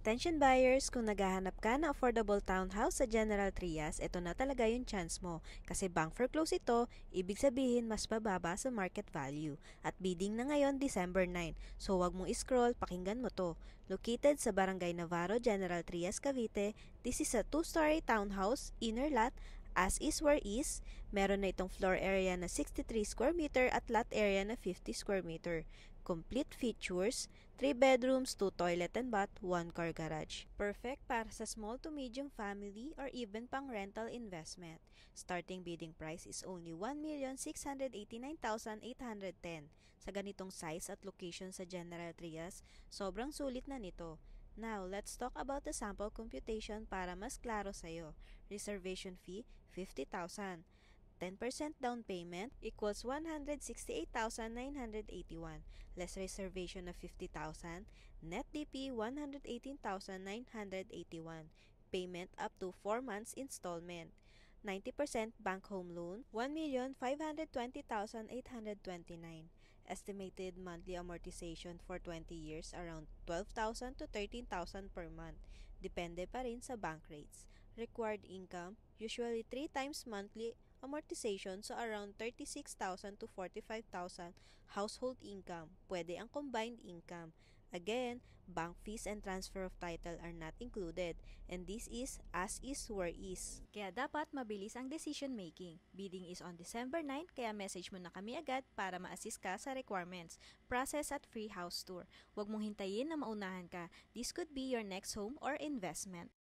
Attention buyers, kung naghahanap ka na affordable townhouse sa General Trias, ito na talaga yung chance mo. Kasi bank foreclose ito, ibig sabihin mas bababa sa market value. At bidding na ngayon December 9. So wag mong scroll, pakinggan mo to. Located sa Barangay Navarro, General Trias, Cavite, this is a 2-story townhouse, inner lot, as is where is. Meron na itong floor area na 63 square meter at lot area na 50 square meter. Complete features, 3 bedrooms, 2 toilet and bath, 1 car garage. Perfect para sa small to medium family or even pang rental investment. Starting bidding price is only 1,689,810. Sa ganitong size at location sa General Trias, sobrang sulit na nito. Now, let's talk about the sample computation para mas klaro sa'yo. Reservation fee, 50,000. 10% down payment equals 168,981, less reservation of 50,000, net DP 118,981, payment up to 4 months installment. 90% bank home loan, 1,520,829. Estimated monthly amortization for 20 years around 12,000 to 13,000 per month. Depende pa rin sa bank rates. Required income, usually 3 times monthly amortization, so around 36,000 to 45,000 household income. Pwede ang combined income. Again, bank fees and transfer of title are not included, and this is as is where is. Kaya dapat mabilis ang decision making. Bidding is on December 9, kaya message mo na kami agad para ma-assist ka sa requirements, process at free house tour. Huwag mong hintayin na maunahan ka. This could be your next home or investment.